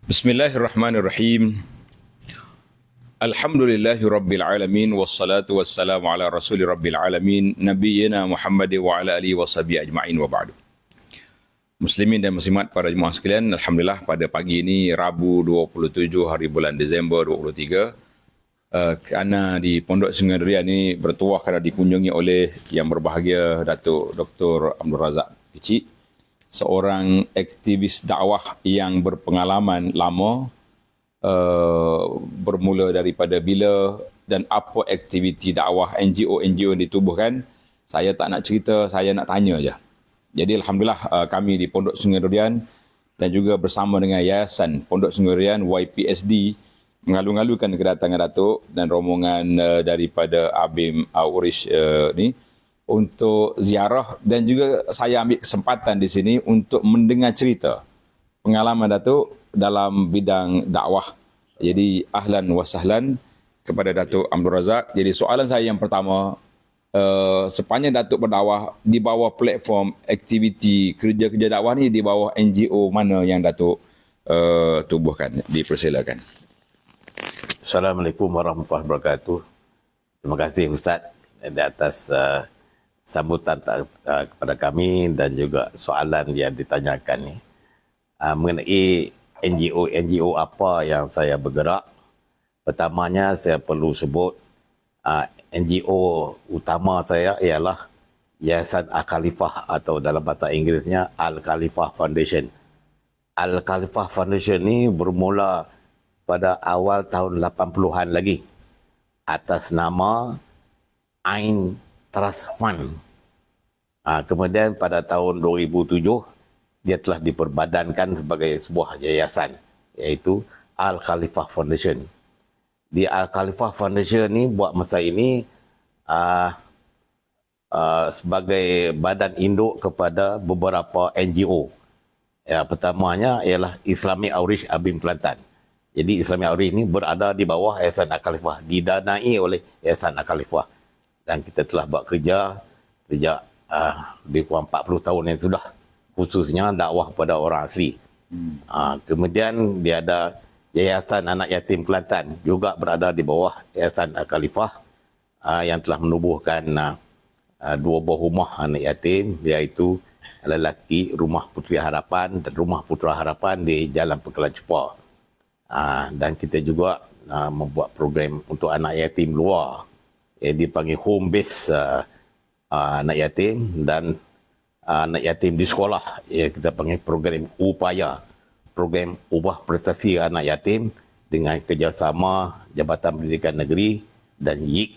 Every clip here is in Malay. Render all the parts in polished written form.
Bismillahirrahmanirrahim. Alhamdulillahi rabbil alamin wassalatu wassalamu ala rasuli rabbil alamin nabiyyina Muhammad wa ala alihi washabihi ajma'in wa ba'du. Muslimin dan muslimat para jemaah sekalian, alhamdulillah pada pagi ini Rabu 27 hari bulan Disember 23 kerana di Pondok Sungai Durian ini bertuah kerana dikunjungi oleh yang berbahagia Datuk Dr. Abdul Razak Kecik, seorang aktivis dakwah yang berpengalaman lama, bermula daripada bila dan apa aktiviti dakwah NGO yang ditubuhkan. Saya tak nak cerita, saya nak tanya je. Jadi alhamdulillah kami di Pondok Sungai Durian dan juga bersama dengan Yayasan Pondok Sungai Durian YPSD mengalu-alukan kedatangan Datuk dan rombongan daripada Abim Aurish ni untuk ziarah, dan juga saya ambil kesempatan di sini untuk mendengar cerita pengalaman Datuk dalam bidang dakwah. Jadi ahlan wa sahlan kepada Datuk Abdul Razak. Jadi soalan saya yang pertama, sepanjang Datuk berdakwah di bawah platform aktiviti kerja-kerja dakwah ni, di bawah NGO mana yang Datuk tubuhkan? Dipersilakan. Assalamualaikum warahmatullahi wabarakatuh. Terima kasih Ustaz di atas sambutan kepada kami dan juga soalan yang ditanyakan ni. Mengenai NGO apa yang saya bergerak, pertamanya saya perlu sebut NGO utama saya ialah Yayasan Al-Khalifah, atau dalam bahasa Inggerisnya Al-Khalifah Foundation. Al-Khalifah Foundation ni bermula pada awal tahun 80-an lagi atas nama Ain Trust Fund. Kemudian pada tahun 2007 dia telah diperbadankan sebagai sebuah yayasan, iaitu Al-Khalifah Foundation. Di Al-Khalifah Foundation ni buat masa ini sebagai badan induk kepada beberapa NGO. Ya, pertamanya ialah Islamic Outreach Abim Kelantan. Jadi Islamic Outreach ini berada di bawah Yayasan Al-Khalifah, didanai oleh Yayasan Al-Khalifah. Dan kita telah buat kerja sejak lebih kurang 40 tahun yang sudah, khususnya dakwah pada orang asli. Kemudian dia ada Yayasan Anak Yatim Kelantan, juga berada di bawah Yayasan Al-Khalifah, yang telah menubuhkan dua buah rumah anak yatim, iaitu lelaki Rumah Puteri Harapan dan Rumah Putra Harapan di Jalan Pekalan Cepa. Dan kita juga membuat program untuk anak yatim luar, yang dipanggil home base anak yatim, dan anak yatim di sekolah, yang kita panggil program upaya, program ubah prestasi anak yatim, dengan kerjasama Jabatan Pendidikan Negeri dan YIK.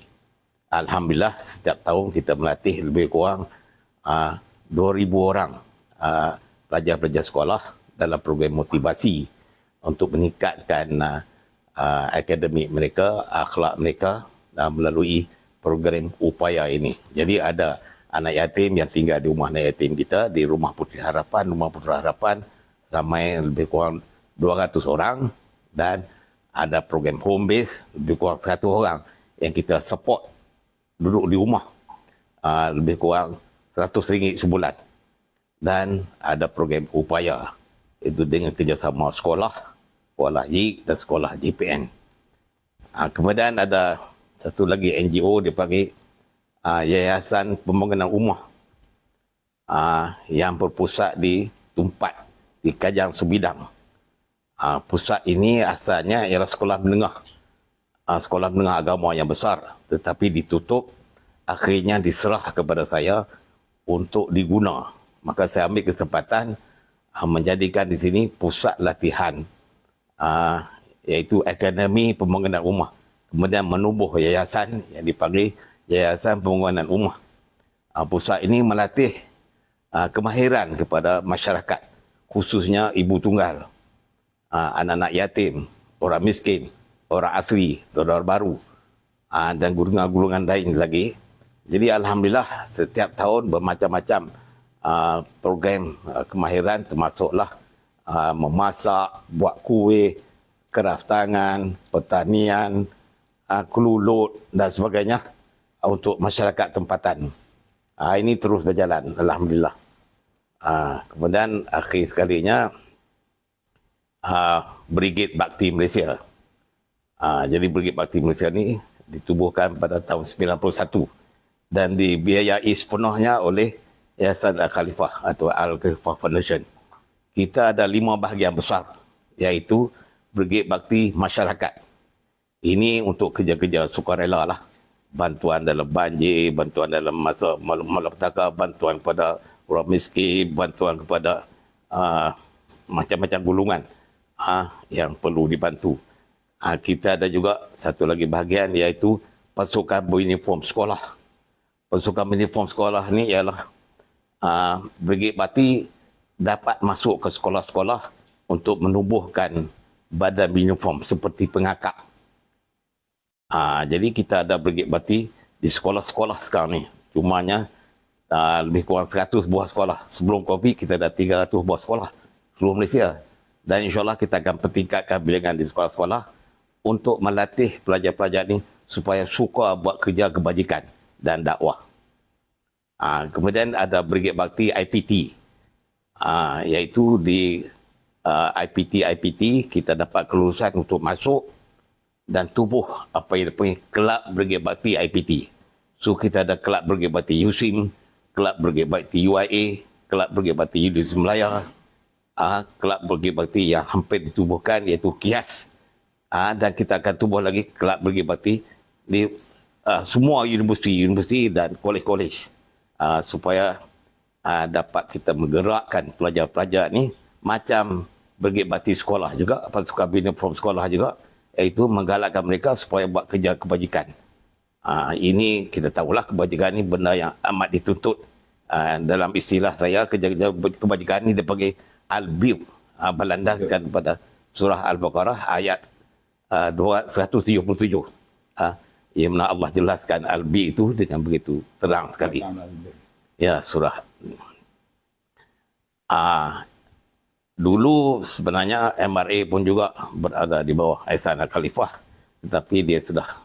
Alhamdulillah setiap tahun kita melatih lebih kurang 2,000 orang pelajar-pelajar sekolah dalam program motivasi untuk meningkatkan akademik mereka, akhlak mereka melalui program upaya ini. Jadi ada anak yatim yang tinggal di rumah anak yatim kita, di Rumah Puteri Harapan, Rumah Putra Harapan, ramai lebih kurang 200 orang, dan ada program home base lebih kurang 100 orang yang kita support duduk di rumah lebih kurang RM100 sebulan. Dan ada program upaya, itu dengan kerjasama sekolah YIK dan sekolah JPN. Kemudian ada satu lagi NGO dipanggil Yayasan Pembangunan Rumah, yang berpusat di Tumpat, di Kajang Sebidang. Pusat ini asalnya ialah sekolah menengah agama yang besar, tetapi ditutup, akhirnya diserah kepada saya untuk diguna. Maka saya ambil kesempatan menjadikan di sini pusat latihan, iaitu Akademi Pembangunan Rumah. Kemudian menubuh yayasan yang dipanggil Yayasan Pembangunan Rumah. Pusat ini melatih kemahiran kepada masyarakat, khususnya ibu tunggal, anak-anak yatim, orang miskin, orang asli, saudara baru, dan golongan-golongan lain lagi. Jadi alhamdulillah setiap tahun bermacam-macam program kemahiran, termasuklah memasak, buat kuih, kraft tangan, pertanian, kelulut dan sebagainya untuk masyarakat tempatan. Ini terus berjalan, alhamdulillah. Kemudian akhir sekalinya Brigade Bakti Malaysia. Jadi Brigade Bakti Malaysia ni ditubuhkan pada tahun 91 dan dibiayai sepenuhnya oleh Yayasan Al-Khalifah atau Al-Khalifah Foundation. Kita ada 5 bahagian besar, iaitu Brigade Bakti Masyarakat. Ini untuk kerja-kerja sukarela lah. Bantuan dalam banjir, bantuan dalam masa malapetaka, bantuan kepada orang miskin, bantuan kepada macam-macam golongan yang perlu dibantu. Kita ada juga satu lagi bahagian, iaitu pasukan beruniform sekolah. Pasukan beruniform sekolah ni ialah Brigade Bakti dapat masuk ke sekolah-sekolah untuk menubuhkan badan beruniform seperti pengakap. Jadi kita ada Brigade Bakti di sekolah-sekolah sekarang ni. Cumanya lebih kurang 100 buah sekolah. Sebelum COVID kita ada 300 buah sekolah seluruh Malaysia. Dan insyaAllah kita akan pertingkatkan bilangan di sekolah-sekolah untuk melatih pelajar-pelajar ni supaya suka buat kerja kebajikan dan dakwah. Kemudian ada Brigade Bakti IPT. Iaitu di IPT kita dapat kelulusan untuk masuk dan tubuh apa yang dipanggil Kelab Brigade Bakti IPT. So kita ada Kelab Brigade Bakti USIM, Kelab Brigade Bakti UIA, Kelab Brigade Bakti Universiti Melaya, Kelab Brigade Bakti yang hampir ditubuhkan iaitu KIAS. Dan kita akan tubuh lagi Kelab Brigade Bakti di semua universiti dan kolej-kolej supaya dapat kita menggerakkan pelajar-pelajar ni macam Brigade Bakti sekolah juga, pasukan uniform sekolah juga, iaitu menggalakkan mereka supaya buat kerja kebajikan. Ini kita tahulah kebajikan ni benda yang amat dituntut. Dalam istilah saya, kerja-kerja kebajikan ni dipanggil al-bir, berlandaskan pada surah Al-Baqarah ayat 177. Yang mana Allah jelaskan al-bir itu dengan begitu terang sekali. Ya, surah. Dulu sebenarnya MRA pun juga berada di bawah Yayasan Al-Khalifah, tetapi dia sudah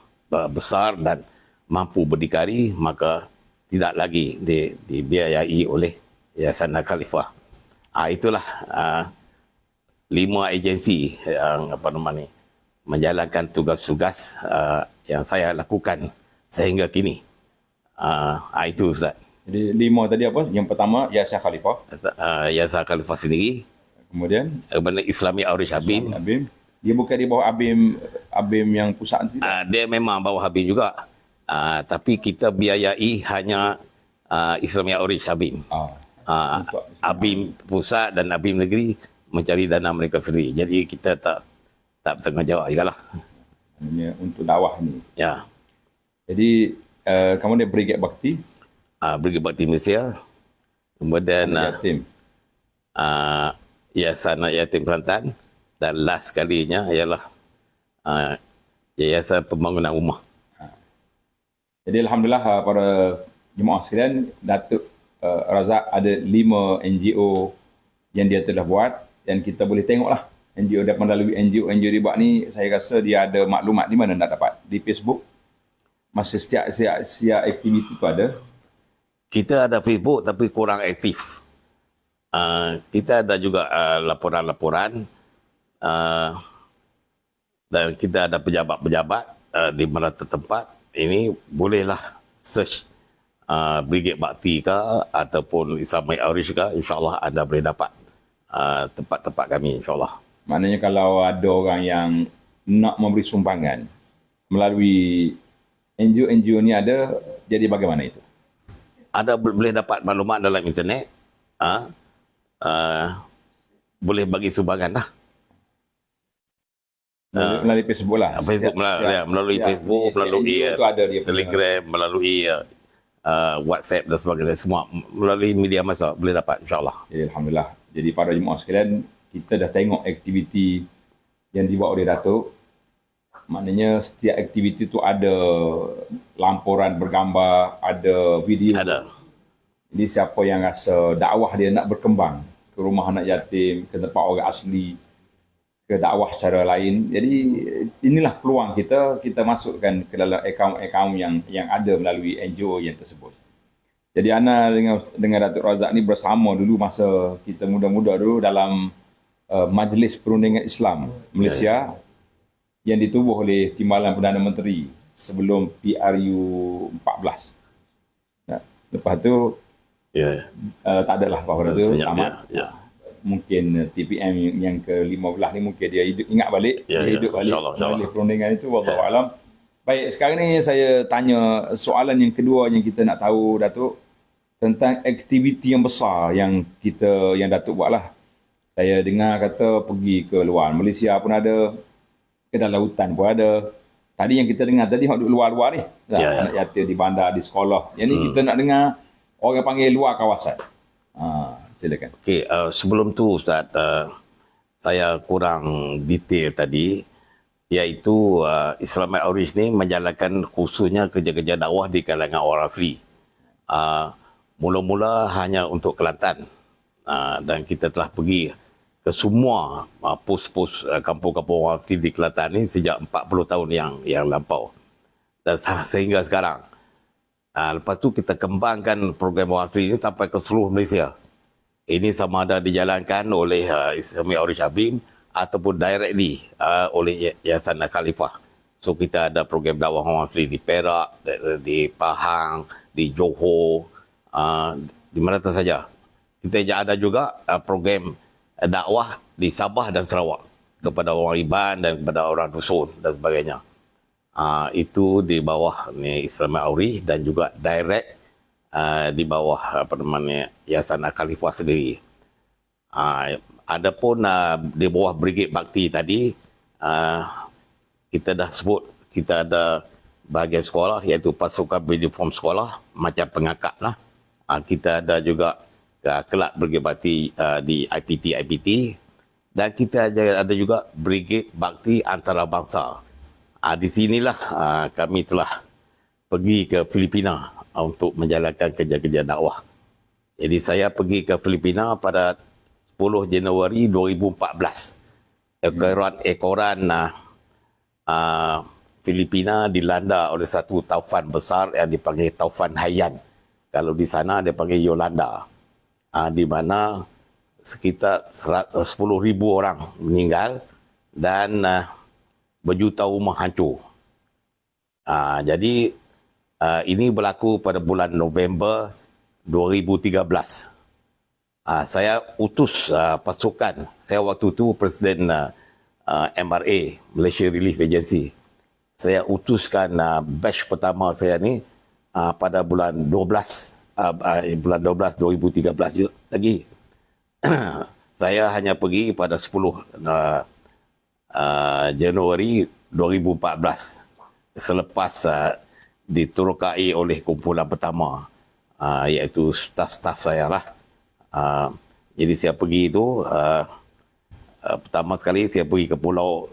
besar dan mampu berdikari, maka tidak lagi dibiayai oleh Yayasan Al-Khalifah. Itulah 5 agensi yang menjalankan tugas-tugas yang saya lakukan sehingga kini. Itu Ustaz. Jadi 5 tadi apa? Yang pertama Yayasan Khalifah. Yayasan Khalifah sendiri. Kemudian Islami Aurish Abim. Dia bukan di bawah Abim yang pusat nanti? Dia memang bawah Abim juga. Tapi kita biayai hanya Islami Aurish Abim. Abim pusat dan Abim negeri mencari dana mereka sendiri. Jadi kita tak bertanggungjawab juga lah. Untuk dakwah ni. Ya. Jadi kamu ada Brigade Bakti? Brigade Bakti Malaysia. Kemudian Yayasan Yatim Kelantan, dan last kalinya ialah Yayasan Pembangunan Rumah. Jadi Alhamdulillah para jemaah sekalian, Datuk Razak ada 5 NGO yang dia telah buat, dan kita boleh tengoklah NGO dan melalui NGO dia buat ni, saya rasa dia ada maklumat di mana nak dapat. Di Facebook, masa setiap aktiviti tu ada. Kita ada Facebook tapi kurang aktif. Kita ada juga laporan-laporan dan kita ada pejabat-pejabat di merata tempat. Ini bolehlah search Brigade Bakti ke ataupun Islami Aurish ke, insyaAllah anda boleh dapat tempat-tempat kami, insyaAllah. Maknanya kalau ada orang yang nak memberi sumbangan melalui NGO ni ada, jadi bagaimana itu? Ada boleh dapat maklumat dalam internet. Boleh bagi sumbangan lah. Melalui Facebook lah. Melalui Facebook, melalui Telegram, melalui WhatsApp dan sebagainya. Semua melalui media masa boleh dapat, insyaAllah. Jadi Alhamdulillah. Jadi para jemaah sekalian, kita dah tengok aktiviti yang dibuat oleh Datuk. Maknanya setiap aktiviti tu ada lamporan bergambar, ada video. Ada. Jadi siapa yang rasa dakwah dia nak berkembang ke rumah anak yatim, ke tempat orang asli, ke dakwah secara lain. Jadi inilah peluang kita masukkan ke dalam akaun-akaun yang ada melalui NGO yang tersebut. Jadi Ana dengan Datuk Razak ni bersama dulu masa kita muda-muda dulu dalam Majlis Perundingan Islam Malaysia yang ditubuh oleh Timbalan Perdana Menteri sebelum PRU 14. Lepas tu tak adalah pada tu tamat. Mungkin TPM yang ke-15 ni mungkin dia ingat balik, dia hidup balik majlis perundingan itu, wallahu alam. Baik, sekarang ni saya tanya soalan yang kedua yang kita nak tahu, Datuk, tentang aktiviti yang besar yang Datuk buatlah. Saya dengar kata pergi ke luar Malaysia pun ada, ke dalam lautan pun ada. Tadi yang kita dengar tadi duduk luar-luar ni. Anak yatim di bandar, di sekolah. Yang ni kita nak dengar orang panggil luar kawasan. Silakan. Okey, sebelum tu Ustaz, saya kurang detail tadi, iaitu Islamic Outreach ni menjalankan khususnya kerja-kerja dakwah di kalangan orang asli. Mula-mula hanya untuk Kelantan. Dan kita telah pergi ke semua pos-pos kampung-kampung orang asli di Kelantan ni sejak 40 tahun yang lampau. Dan sehingga sekarang. Lepas tu kita kembangkan program orang asli ini sampai ke seluruh Malaysia. Ini sama ada dijalankan oleh Islamic Outreach Abim ataupun directly oleh Yayasan Al-Khalifah. So kita ada program dakwah orang asli di Perak, di Pahang, di Johor, di mana saja. Kita ada juga program dakwah di Sabah dan Sarawak kepada orang Iban dan kepada orang dusun dan sebagainya. Itu di bawah ni Islamic Outreach dan juga direct di bawah Yayasan Al-Khalifah sendiri. Adapun di bawah Brigade Bakti tadi, kita dah sebut kita ada bahagian sekolah iaitu pasukan uniform sekolah macam pengakap lah. Kita ada juga kelab Brigade Bakti di IPT dan kita ada juga Brigade Bakti Antarabangsa. Di sinilah kami telah pergi ke Filipina untuk menjalankan kerja-kerja dakwah. Jadi saya pergi ke Filipina pada 10 Januari 2014. Ekoran Filipina dilanda oleh satu taufan besar yang dipanggil Taufan Haiyan. Kalau di sana dia panggil Yolanda. Di mana sekitar 10,000 orang meninggal dan berjuta rumah hancur. Jadi ini berlaku pada bulan November 2013. Saya utus pasukan. Saya waktu itu Presiden MRA, Malaysia Relief Agency. Saya utuskan batch pertama saya ni pada bulan 12 2013 lagi. Saya hanya pergi pada 10 Januari 2014 selepas diterokai oleh kumpulan pertama, iaitu staf-staf saya lah. Jadi saya pergi itu pertama sekali saya pergi ke Pulau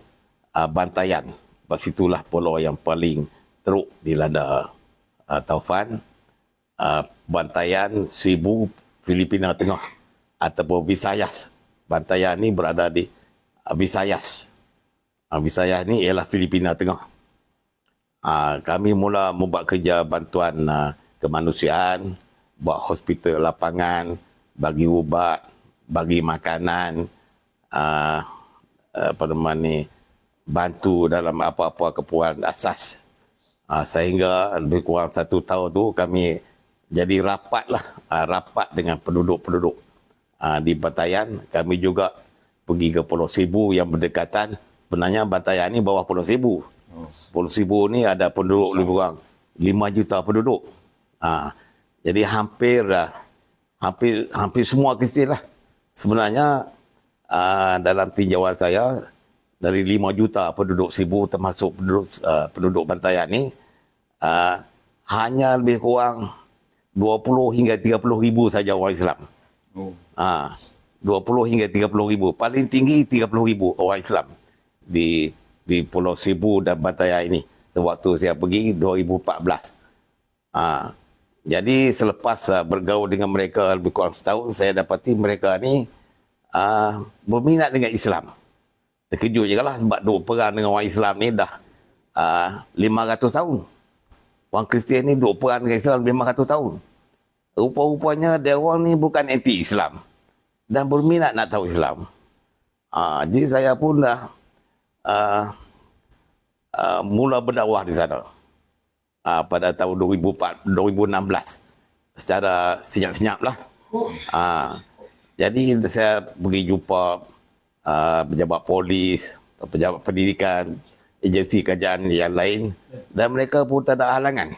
Bantayan. Lepas itulah pulau yang paling teruk dilanda taufan. Bantayan, Cebu, Filipina Tengah ataupun Visayas. Bantayan ni berada di Visayas. Visayas ni ialah Filipina Tengah. Kami mula membuat kerja bantuan kemanusiaan, buat hospital lapangan, bagi ubat, bagi makanan, bantu dalam apa-apa keperluan asas. Sehingga lebih kurang 1 tahun tu kami jadi rapat dengan penduduk-penduduk di Bantayan. Kami juga pergi ke Pulau Cebu yang berdekatan. Sebenarnya Bantayan ni bawah Pulau Cebu. Pulau Cebu ni ada penduduk lebih kurang 5 juta penduduk. Jadi hampir semua Kristian lah. Sebenarnya dalam tinjauan saya, dari 5 juta penduduk Cebu termasuk penduduk Bantayan ni, hanya lebih kurang 20 hingga 30 ribu saja orang Islam. 20 hingga 30 ribu. Paling tinggi 30 ribu orang Islam di Pulau Cebu dan Bantayan ini. Waktu saya pergi 2014. Jadi selepas bergaul dengan mereka lebih kurang setahun, saya dapati mereka ni berminat dengan Islam. Terkejut je lah sebab duk perang dengan orang Islam ni dah 500 tahun. Orang Kristian ni duk perang dengan Islam 500 tahun. Rupa-rupanya dia orang ni bukan anti-Islam dan berminat nak tahu Islam. Jadi saya pun dah mula berdakwah di sana pada tahun 2016 secara senyap-senyap lah. Jadi saya pergi jumpa pejabat polis, pejabat pendidikan, agensi kajian yang lain, dan mereka pun tak ada halangan.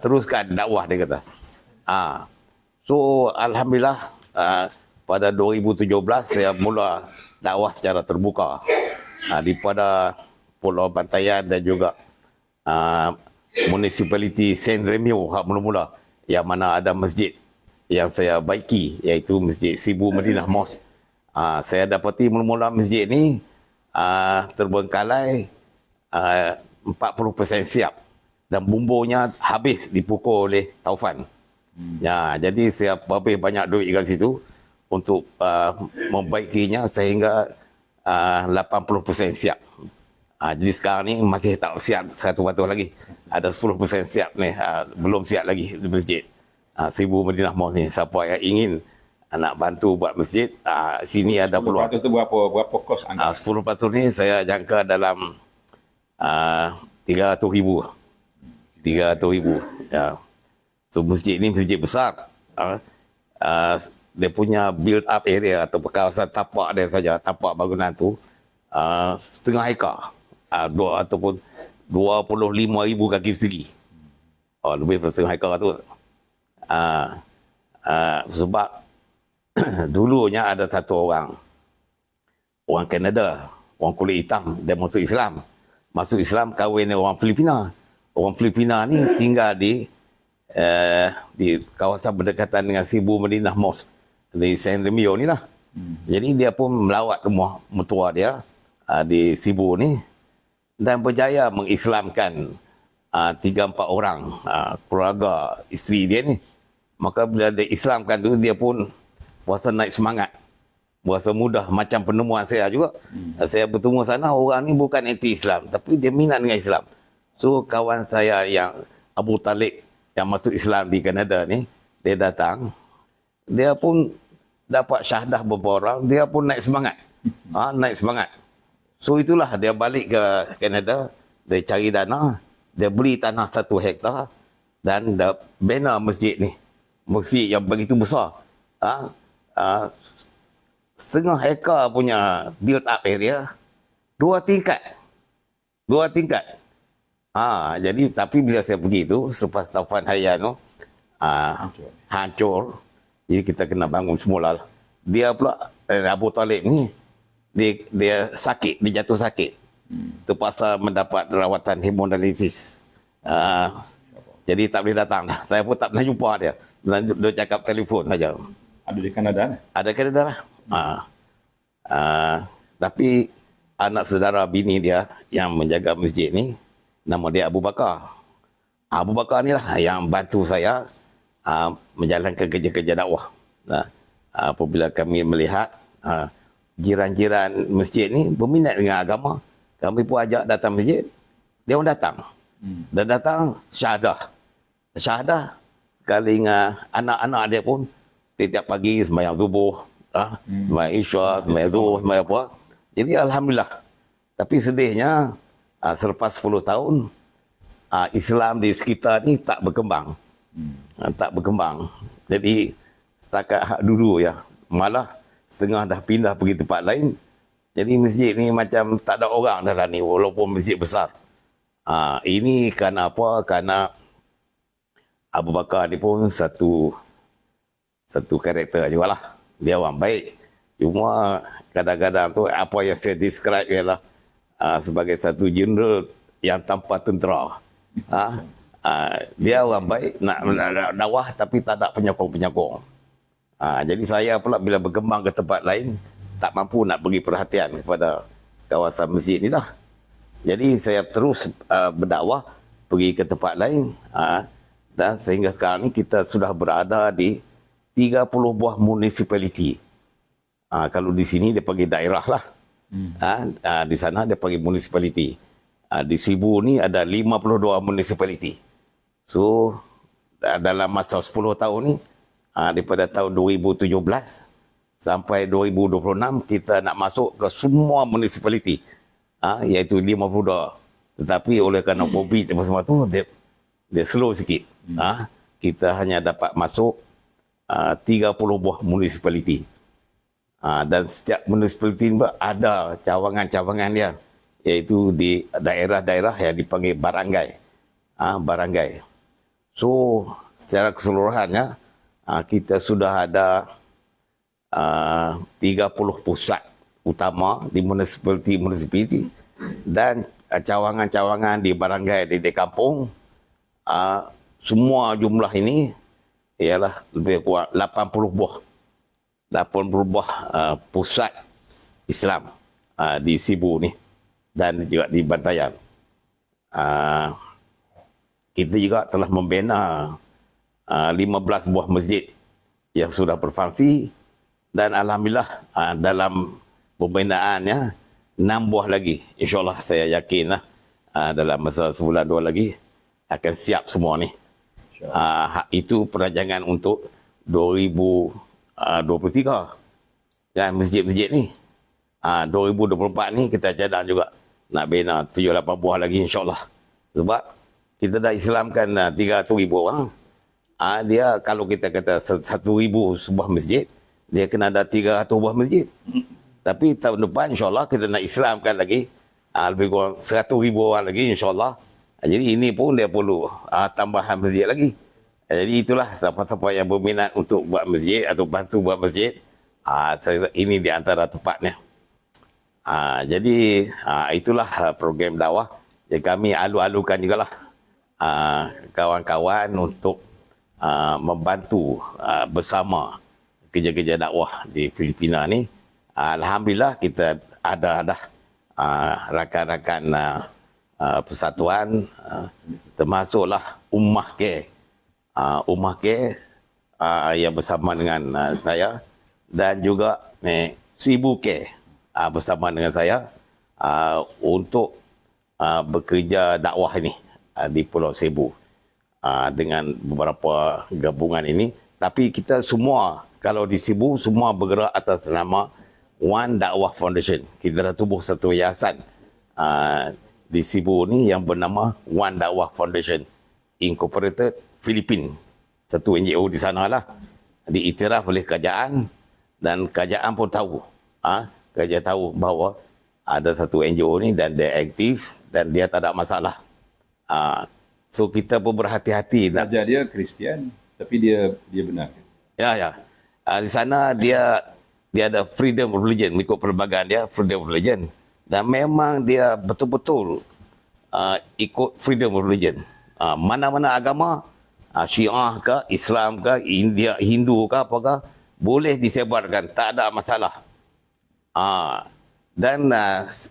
Teruskan dakwah, dia kata. So alhamdulillah pada 2017 saya mula dakwah secara terbuka di pada Pulau Bantayan dan juga municipality Saint Remio hak mula-mula, yang mana ada masjid yang saya baiki, iaitu Masjid Sibu Madinah Mosque. Saya dapati mula-mula masjid ni terbengkalai 40% siap dan bumbunya habis dipukul oleh taufan. Jadi saya habis banyak duit kat situ untuk membaikinya sehingga 80% siap. Jadi sekarang ni masih tak siap 100% lagi. Ada 10% siap ni, belum siap lagi di masjid Sibu Madinah Mosque ni. Siapa yang ingin nak bantu buat masjid, sini ada peluang. 10% tu berapa kos anda? 10% ni saya jangka dalam 300,000. 300,000. Ya. So masjid ni masjid besar. Dia punya build up area atau kawasan tapak dia saja, tapak bangunan tu setengah ekar. Ataupun 25,000 kaki persegi. Lebih daripada setengah ekar tu. Sebab dulunya ada satu orang Kanada, orang kulit hitam, dia masuk Islam. Masuk Islam, kahwin dengan orang Filipina. Orang Filipina ni tinggal di kawasan berdekatan dengan Sibu Madinah Mosque di Saint Remio ni lah. Jadi dia pun melawat rumah mertua dia di Sibu ni dan berjaya mengislamkan 3-4 orang keluarga isteri dia ni. Maka bila dia Islamkan tu, dia pun berasa naik semangat, berasa mudah, macam penemuan saya juga. Saya bertemu sana, orang ni bukan anti-Islam, tapi dia minat dengan Islam. So kawan saya yang Abu Talib yang masuk Islam di Kanada ni, dia datang, dia pun dapat syahdah beberapa orang, dia pun naik semangat. Naik semangat. So itulah dia balik ke Kanada, dia cari dana, dia beli tanah 1 hektar dan dia bina masjid ni. Masjid yang begitu besar. Setengah hektar punya build up area, 2 tingkat. 2 tingkat. Jadi tapi bila saya pergi tu, selepas taufan harian tu, hancur. Jadi kita kena bangun semula lah. Dia pula, Abu Talib ni, dia sakit, dia jatuh sakit. Terpaksa mendapat rawatan hemodialisis. Jadi tak boleh datang dah. Saya pun tak pernah jumpa dia. Dia cakap telefon saja. Ada di Kanada? Ada Kanada lah. Tapi anak saudara bini dia yang menjaga masjid ni, nama dia Abu Bakar. Abu Bakar ni lah yang bantu saya menjalankan kerja-kerja dakwah. Apabila kami melihat jiran-jiran masjid ni berminat dengan agama, kami pun ajak datang masjid, dia pun datang. Dan datang syahadah. Syahadah kali dengan anak-anak dia pun setiap pagi sembahyang subuh, sembahyang isya, sembahyang zuhur, sembahyang apa. Jadi alhamdulillah. Tapi sedihnya selepas 10 tahun Islam di sekitar ni tak berkembang. Tak berkembang. Jadi setakat dulu ya, malah setengah dah pindah pergi tempat lain. Jadi masjid ni macam tak ada orang dalam ni walaupun masjid besar. Ini kerana apa? Kerana Abu Bakar ni pun satu karakter juga lah. Dia orang baik. Cuma kadang-kadang tu apa yang saya describe ialah sebagai satu general yang tanpa tentera. Dia orang baik, nak dakwah tapi tak ada penyokong-penyokong. Jadi saya pula bila berkembang ke tempat lain, tak mampu nak beri perhatian kepada kawasan masjid ni dah. Jadi saya terus berdakwah, pergi ke tempat lain. Dan sehingga sekarang ni kita sudah berada di 30 buah municipality. Kalau di sini dia panggil daerah lah. Di sana dia panggil municipality. Di Sibu ni ada 52 municipality. So dalam masa 10 tahun ni, daripada tahun 2017 sampai 2026 kita nak masuk ke semua municipality, iaitu 52. Tetapi oleh kerana COVID apa semua tu, dia slow sikit. Kita hanya dapat masuk 30 buah municipality. Dan setiap municipality ada cawangan-cawangan dia, iaitu di daerah-daerah yang dipanggil baranggai. Baranggai. So, secara keseluruhannya, kita sudah ada 30 pusat utama di municipality dan cawangan-cawangan di baranggai di kampung. Semua jumlah ini ialah lebih kurang 80 buah. 80 buah pusat Islam di Sibu ni dan juga di Bantayan. Kita juga telah membina 15 buah masjid yang sudah berfungsi, dan alhamdulillah dalam pembinaannya 6 buah lagi. InsyaAllah saya yakinlah dalam masa sebulan 2 lagi akan siap semua ni. Itu perancangan untuk 2023. Dan masjid-masjid ni 2024 ni kita cadang juga nak bina 7-8 buah lagi insyaAllah. Sebab kita dah Islamkan 300,000 orang. Dia kalau kita kata 1,000 sebuah masjid, dia kena ada 300 buah masjid. Tapi tahun depan insyaAllah kita nak Islamkan lagi lebih kurang 100,000 orang lagi insyaAllah. Jadi ini pun dia perlu tambahan masjid lagi. Jadi itulah siapa-siapa yang berminat untuk buat masjid atau bantu buat masjid, ini di antara tempatnya. Jadi itulah program dakwah. Jadi kami alu-alukan jugalah kawan-kawan untuk membantu bersama kerja-kerja dakwah di Filipina ni. Alhamdulillah kita ada dah rakan-rakan persatuan, termasuklah Ummah Care. Ummah Care yang bersama dengan saya, dan juga Sibu Care bersama dengan saya untuk bekerja dakwah ini di Pulau Sibu dengan beberapa gabungan ini. Tapi kita semua kalau di Sibu semua bergerak atas nama One Dakwah Foundation. Kita dah tubuh satu yayasan di Sibu ni yang bernama One Dakwah Foundation Incorporated Philippines. Satu NGO di sana lah. Diiktiraf oleh kerajaan, dan kerajaan pun tahu. Kerajaan tahu bahawa ada satu NGO ni dan dia aktif dan dia tak ada masalah. So kita pun berhati-hati. Kerja dia Kristian, tapi dia benar. Ya. Di sana dia ada freedom of religion, mengikut perlembagaan dia freedom of religion, dan memang dia betul-betul ikut freedom of religion. Mana-mana agama, Syiah ke, Islam ke, India, Hindu ke, apakah, boleh disebarkan, tak ada masalah. Dan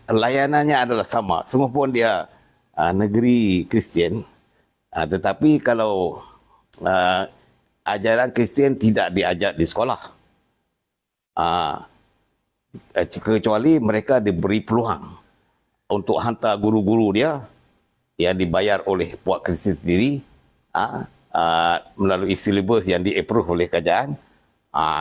layanannya adalah sama. Semua pun dia negeri Kristian, tetapi kalau ajaran Kristian tidak diajar di sekolah, kecuali mereka diberi peluang untuk hantar guru-guru dia yang dibayar oleh puak Kristian sendiri, melalui silibus yang di-approve oleh kerajaan.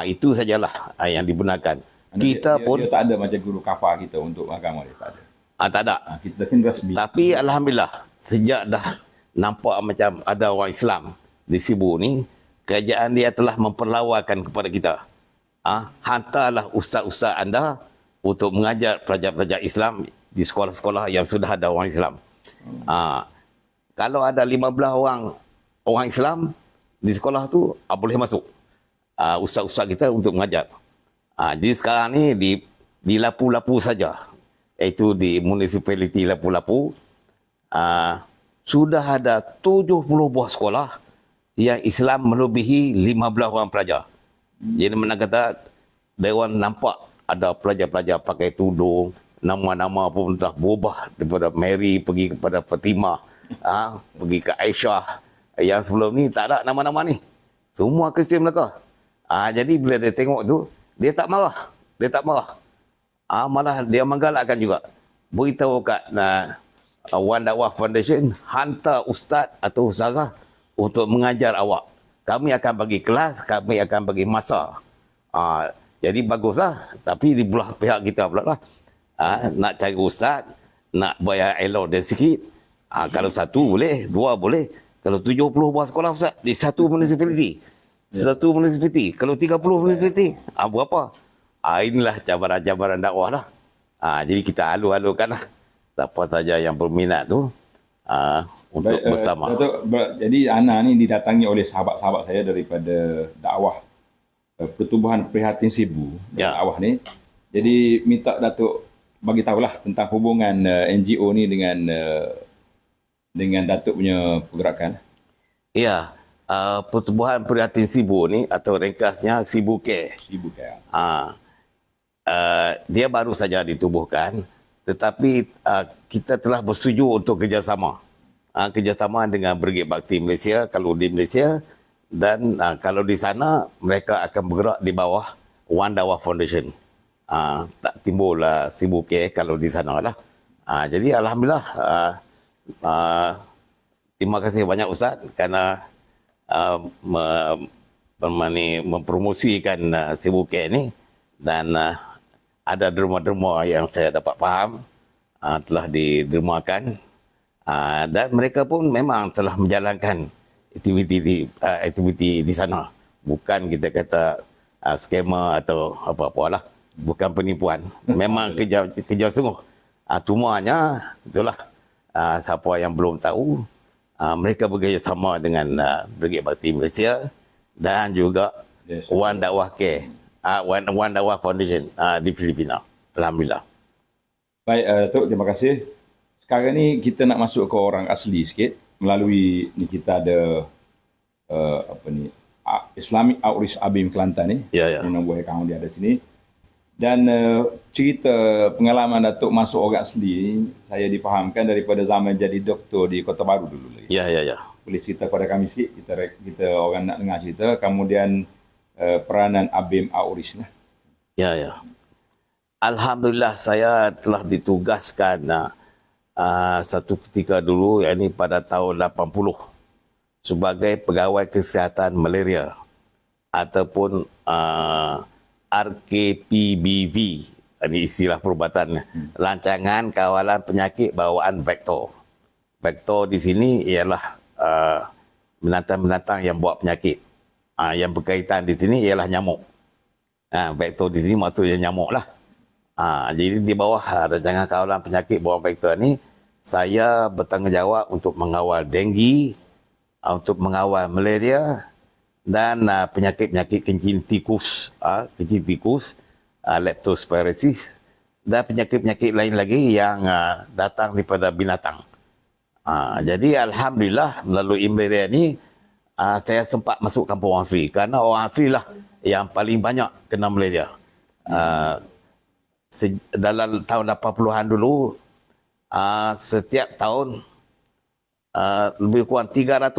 Itu sajalah yang digunakan. Kita pun dia tak ada macam guru kafar kita untuk agama dia, tak ada. Tak ada. Kita kan rasmi. Tapi alhamdulillah sejak dah nampak macam ada orang Islam di Sibu ni, kerajaan dia telah memperlawakan kepada kita. Hantarlah ustaz-ustaz anda untuk mengajar pelajar-pelajar Islam di sekolah-sekolah yang sudah ada orang Islam. Kalau ada 15 orang Islam di sekolah tu, boleh masuk ustaz-ustaz kita untuk mengajar. Jadi sekarang ni di Lapu-Lapu saja, iaitu di municipality Lapu-Lapu, sudah ada 70 buah sekolah yang Islam melebihi 15 orang pelajar. Jadi mana kata Dewan nampak ada pelajar-pelajar pakai tudung, nama-nama pun dah berubah daripada Mary pergi kepada Fatimah, pergi ke Aisyah. Yang sebelum ni tak ada nama-nama ni. Semua Kristian mereka. Jadi bila dia tengok tu, dia tak marah. Malah dia menggalakkan juga. Beritahu kat One Dakwah Foundation, hantar ustaz atau ustazah untuk mengajar awak. Kami akan bagi kelas, kami akan bagi masa. Jadi baguslah. Tapi di belah pihak kita pula lah. Nak cari ustaz, nak bayar allowance dia sikit. Kalau satu boleh, dua boleh. Kalau 70 buah sekolah ustaz di satu municipality. Satu municipality. Kalau 30 municipality, berapa? Inilah cabaran-cabaran dakwah lah. Jadi kita alu-alukan lah. Siapa saja yang berminat tu untuk bersama. Datuk, jadi Ana ni didatangi oleh sahabat-sahabat saya daripada dakwah Pertubuhan Prihatin Sibu dakwah ni. Jadi minta Datuk bagi tahulah tentang hubungan NGO ni dengan Datuk punya pergerakan. Ya, Pertubuhan Prihatin Sibu ni atau ringkasnya Sibu Care. Sibu Care. Dia baru saja ditubuhkan, tetapi kita telah bersetuju untuk kerjasama. Kerjasama dengan Brigade Bakti Malaysia kalau di Malaysia, dan kalau di sana mereka akan bergerak di bawah One Dakwah Foundation. Tak timbul Sibu Care kalau di sana lah. Jadi Alhamdulillah, terima kasih banyak Ustaz kerana mempromosikan Sibu Care ni, dan ada derma-derma yang saya dapat faham telah didermakan, dan mereka pun memang telah menjalankan aktiviti di sana. Bukan kita kata skema atau apa-apalah, bukan penipuan, memang kerja sungguh. Cumanya itulah, siapa yang belum tahu, mereka bekerjasama dengan Brigade Bakti Malaysia dan juga One Dakwah Care, One Dakwah Foundation di Filipina. Alhamdulillah. Baik, Datuk, terima kasih. Sekarang ni kita nak masuk ke orang asli sikit. Melalui ni kita ada Islamic Outreach Abim Kelantan ni. Ya. Yang buat akaun dia ada sini. Dan cerita pengalaman Datuk masuk orang asli ni, saya dipahamkan daripada zaman jadi doktor di Kota Baru dulu lagi. Ya. Boleh cerita kepada kami sikit, kita orang nak dengar cerita. Kemudian peranan Abim Outreach lah. Ya. Alhamdulillah, saya telah ditugaskan satu ketika dulu, yakni pada tahun 80, sebagai pegawai kesihatan malaria ataupun RKPBV. Ini istilah perubatan. Rancangan Kawalan Penyakit Bawaan Vektor. Vektor di sini ialah binatang-binatang yang bawa penyakit. Yang berkaitan di sini ialah nyamuk. Vektor di sini maksudnya nyamuk lah. Jadi di bawah Rancangan Kawalan Penyakit Bawaan Vektor ni, saya bertanggungjawab untuk mengawal denggi, untuk mengawal malaria dan penyakit-penyakit kencing tikus, leptospirosis, dan penyakit-penyakit lain lagi yang datang daripada binatang. Jadi Alhamdulillah, melalui malaria ni, saya sempat masuk kampung orang asli, kerana orang asli lah yang paling banyak kena malaria. Dalam tahun 80-an dulu, setiap tahun lebih kurang 300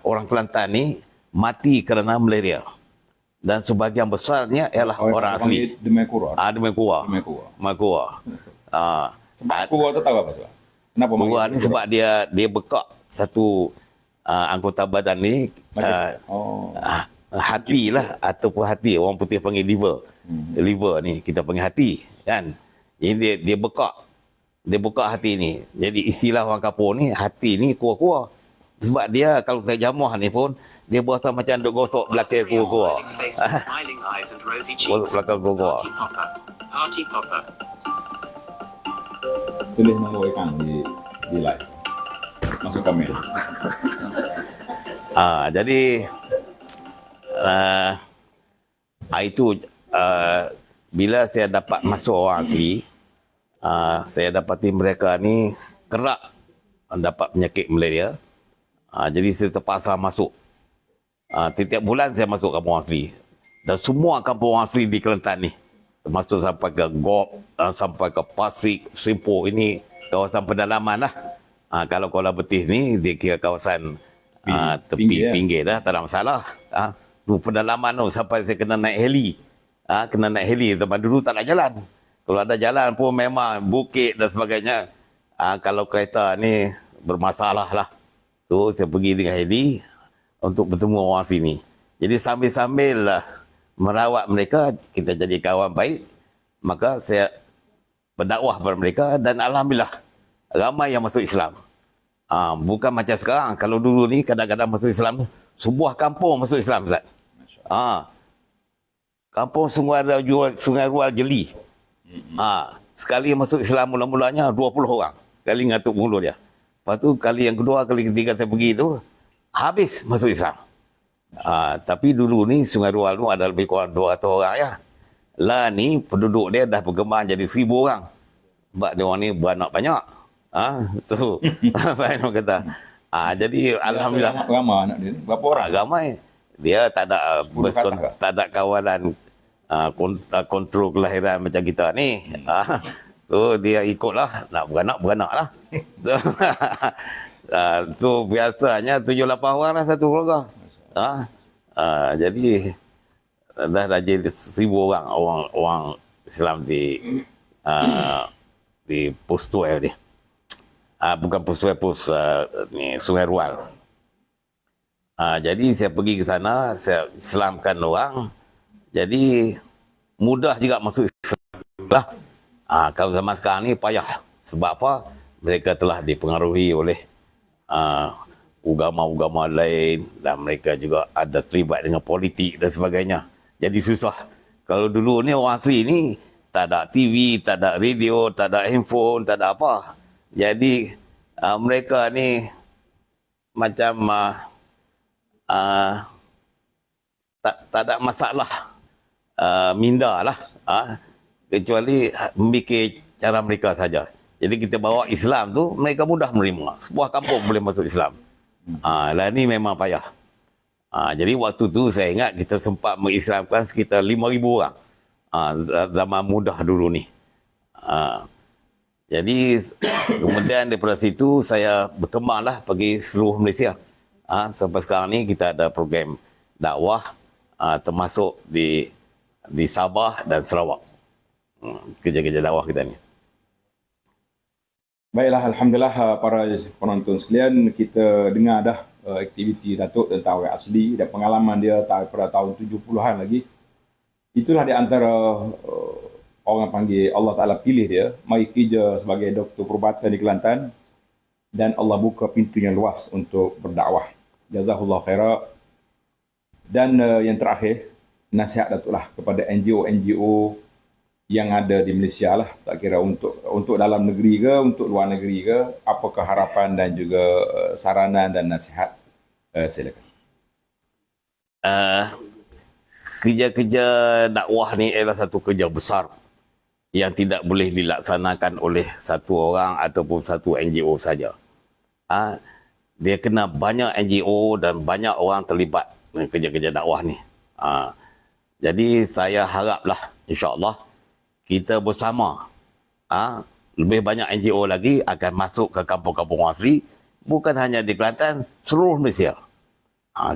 orang Kelantan ni mati kerana malaria, dan sebahagian besarnya ialah orang asli. Demam kurang. Demam kurang. Sebab kurang tu tahu apa sebab? Kenapa kurang ni? Sebab dia bekak satu anggota badan ni, hati lah, ataupun hati, orang putih panggil liver. Liver ni kita panggil hati, kan? Jadi dia bekak. Dia buka hati ni. Jadi istilah orang kampung ni, hati ni kuah-kuah. Sebab dia kalau saya jamuh ni pun, dia berasa macam duk gosok belakang kuah-kuah. Gosok belakang kuah-kuah. Tulis nama ikan di live. Masuk kamera. Jadi itu bila saya dapat masuk orang asli, saya dapati mereka ni kerap dapat penyakit malaria. Jadi saya terpaksa masuk. Setiap bulan saya masuk kampung asli. Dan semua kampung asli di Kelantan ni, termasuk sampai ke Gop, sampai ke Pasik, Simpur, ini kawasan pedalaman lah. Kalau Kuala Betih ni, dia kira kawasan tepi pinggir dah, tak ada masalah. Pedalaman tu sampai saya kena naik heli. Tempat dulu tak ada jalan. Kalau ada jalan pun memang bukit dan sebagainya. Kalau kereta ni bermasalah lah. So, saya pergi dengan heli untuk bertemu orang sini. Jadi sambil-sambil merawat mereka, kita jadi kawan baik, maka saya berdakwah kepada mereka dan alhamdulillah ramai yang masuk Islam. Bukan macam sekarang. Kalau dulu ni kadang-kadang masuk Islam, sebuah kampung masuk Islam, Ustaz. Kampung Sungai Rual Jeli. Sekali masuk Islam mula-mulanya 20 orang. Kali ngatuk mulut dia. Lepas tu kali yang kedua, kali ketiga saya pergi tu, habis masuk Islam. Tapi dulu ni Sungai Rual tu ada lebih kurang 200 orang ya. Lah ni penduduk dia dah berkembang jadi 1000 orang. Sebab dia orang ni beranak banyak. So, apa yang kata? Jadi alhamdulillah ramai anak dia. Berapa orang? Ramai. Dia tak ada tak ada kawalan kontrol kelahiran macam kita ni. So dia ikutlah, nak beranak lah. So biasanya 7-8 orang lah satu keluarga. Jadi dah jadi 1000 orang Islam di pos Tuel ni. Bukan pos Tuel, pos ni Sungai Rual. Jadi saya pergi ke sana, saya Islamkan orang. Jadi mudah juga masuk Islam lah. Kalau zaman sekarang ni payah. Sebab apa? Mereka telah dipengaruhi oleh agama-agama lain dan mereka juga ada terlibat dengan politik dan sebagainya. Jadi susah. Kalau dulu ni orang asli ni tak ada TV, tak ada radio, tak ada handphone, tak ada apa. Jadi mereka ni macam tak ada masalah minda lah. Kecuali memikir cara mereka saja. Jadi kita bawa Islam tu, mereka mudah menerima. Sebuah kampung boleh masuk Islam. Lah ni memang payah. Jadi waktu tu saya ingat kita sempat mengislamkan sekitar 5,000 orang. Zaman mudah dulu ni. Jadi kemudian daripada situ saya berkembanglah pergi seluruh Malaysia. Sampai sekarang ni kita ada program dakwah termasuk di Sabah dan Sarawak. Kerja-kerja dakwah kita ni. Baiklah, alhamdulillah para penonton sekalian, kita dengar dah aktiviti Datuk tentang orang asli dan pengalaman dia pada tahun 70-an lagi. Itulah di antara orang panggil Allah Ta'ala pilih dia mari kerja sebagai doktor perubatan di Kelantan dan Allah buka pintu yang luas untuk berdakwah. Jazakallah khairah. Dan yang terakhir, nasihat Datuk lah kepada NGO-NGO yang ada di Malaysia lah, tak kira untuk dalam negeri ke, untuk luar negeri ke, apakah harapan dan juga saranan dan nasihat? Silakan. Kerja-kerja dakwah ni adalah satu kerja besar yang tidak boleh dilaksanakan oleh satu orang ataupun satu NGO saja. Dia kena banyak NGO dan banyak orang terlibat dengan kerja-kerja dakwah ni. Jadi saya haraplah insya-Allah kita bersama lebih banyak NGO lagi akan masuk ke kampung-kampung asli, bukan hanya di Kelantan, seluruh Malaysia.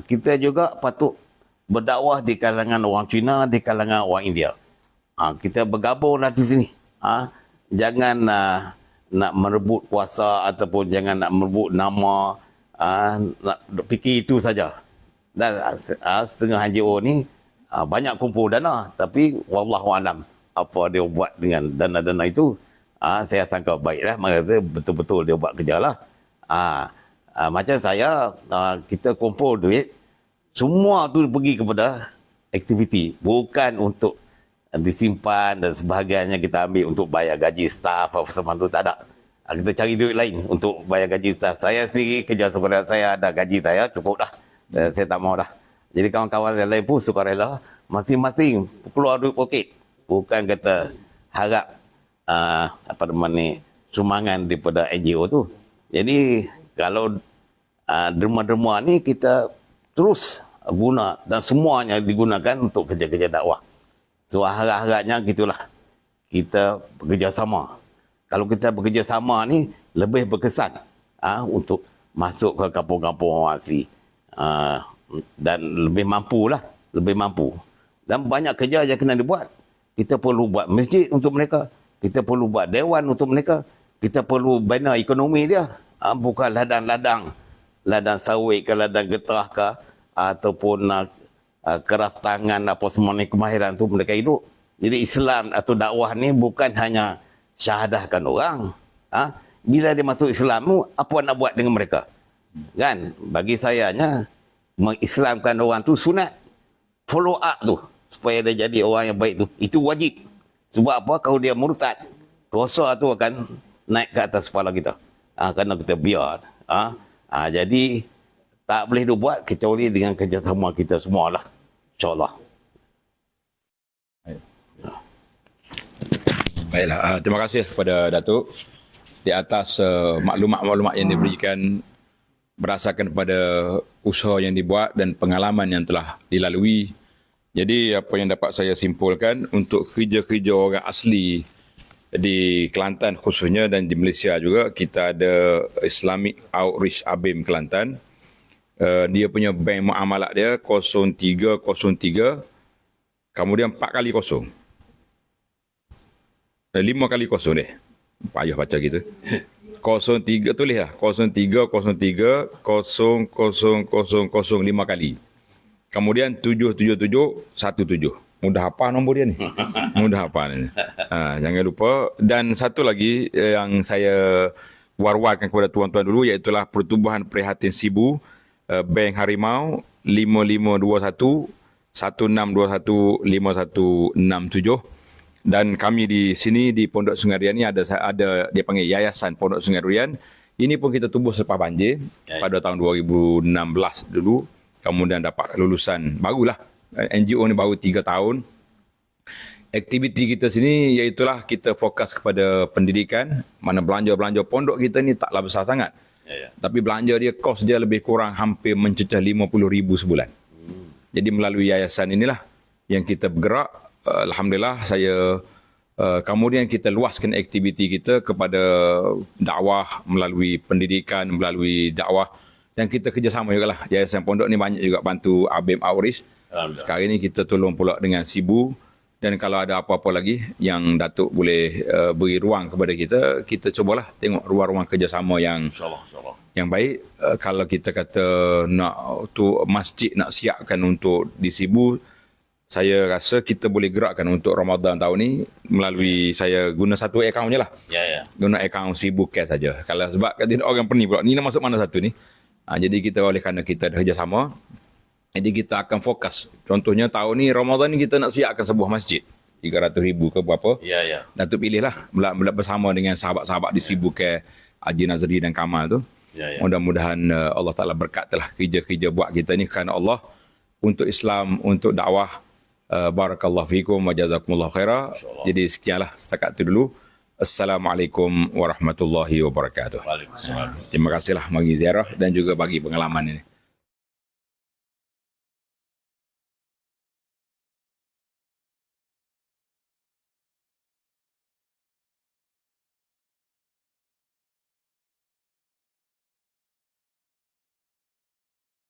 Kita juga patut berdakwah di kalangan orang Cina, di kalangan orang India. Kita bergabunglah di sini. Jangan nak merebut kuasa ataupun jangan nak merebut nama, nak fikir itu saja. Dan setengah NGO ni banyak kumpul dana, tapi wallahualam apa dia buat dengan dana-dana itu, saya sangka baiklah, maksudnya betul-betul dia buat kerja lah. Macam saya, kita kumpul duit, semua tu pergi kepada aktiviti, bukan untuk disimpan dan sebagainya kita ambil untuk bayar gaji staf apa semua tu, tak ada. Kita cari duit lain untuk bayar gaji staf. Saya sendiri kerja sebenarnya saya ada gaji saya, cukup dah. Saya tak mau dah. Jadi kawan-kawan yang lain pun sukarela, masing-masing keluar duit poket. Bukan kata harap sumbangan daripada NGO tu. Jadi kalau derma-derma ni kita terus guna dan semuanya digunakan untuk kerja-kerja dakwah. So harap-harapnya gitulah. Kita bekerjasama. Kalau kita bekerjasama ni lebih berkesan untuk masuk ke kampung-kampung orang asli. Dan lebih mampu lah. Lebih mampu. Dan banyak kerja yang kena dibuat. Kita perlu buat masjid untuk mereka. Kita perlu buat dewan untuk mereka. Kita perlu bina ekonomi dia. Bukan ladang-ladang. Ladang sawit ke, ladang getah ke. Ataupun keraftangan apa semua ni, kemahiran tu mereka hidup. Jadi Islam atau dakwah ni bukan hanya syahadahkan orang. Bila dia masuk Islam tu, apa nak buat dengan mereka? Kan? Bagi sayanya, mengislamkan orang tu sunat. Follow up tu, supaya dia jadi orang yang baik tu. Itu wajib. Sebab apa? Kalau dia murtad, dosa tu akan naik ke atas kepala kita. Kerana kita biar. Jadi, tak boleh dibuat kecuali dengan kerjasama kita semualah. InsyaAllah. Baiklah, terima kasih kepada Datuk di atas maklumat-maklumat yang diberikan berdasarkan pada usaha yang dibuat dan pengalaman yang telah dilalui. Jadi apa yang dapat saya simpulkan, untuk kerja-kerja orang asli di Kelantan khususnya dan di Malaysia juga, kita ada Islamic Outreach ABIM Kelantan. Dia punya bank muamalat dia 0303, kemudian 4 kali 0. 5 kali 0 deh. Payah baca gitu. 03 tulislah 0303 00005 kali. Kemudian 77717. Mudah hafal nombor dia ni. Mudah hafal ni. Jangan lupa. Dan satu lagi yang saya war-warkan kepada tuan-tuan dulu, iaitulah Pertubuhan Prihatin Sibu, Bank Harimau 5521 1621 5167. Dan kami di sini di Pondok Sungai Durian ni ada dia panggil Yayasan Pondok Sungai Durian. Ini pun kita tubuh selepas banjir pada tahun 2016 dulu. Kemudian dapat lulusan barulah. NGO ni baru 3 tahun. Aktiviti kita sini iaitulah kita fokus kepada pendidikan. Mana belanja-belanja pondok kita ni taklah besar sangat. Tapi belanja dia, kos dia lebih kurang hampir mencecah RM50,000 sebulan. Jadi melalui yayasan inilah yang kita bergerak. Alhamdulillah saya kemudian kita luaskan aktiviti kita kepada dakwah melalui pendidikan, melalui dakwah, dan kita kerjasama juga lah. Yayasan Pondok ni banyak juga bantu ABIM Outreach. Sekarang ni kita tolong pula dengan Sibu, dan kalau ada apa-apa lagi yang Datuk boleh beri ruang kepada kita, kita cubalah tengok ruang-ruang kerjasama yang yang baik. Kalau kita kata nak tu masjid nak siapkan untuk di Sibu, saya rasa kita boleh gerakkan untuk Ramadan tahun ni melalui saya guna satu akaun je lah. Guna akaun Sibu Cash saja. Kalau sebab tidak orang pening pula, ni nak masuk mana satu ni? Jadi kita oleh kerana kita ada kerjasama, jadi kita akan fokus. Contohnya tahun ni Ramadan ni kita nak siapkan sebuah masjid. 300,000 ke berapa. Datuk pilihlah bersama dengan sahabat-sahabat di Sibu Cash, Haji Nazri dan Kamal tu. Mudah-mudahan Allah Ta'ala berkatlah kerja-kerja buat kita ni kerana Allah, untuk Islam, untuk dakwah. Barakallahu fikum wa jazakumullahu khaira. Jadi sekianlah setakat itu dulu. Assalamualaikum warahmatullahi wabarakatuh. Terima kasihlah bagi ziarah dan juga bagi pengalaman ini.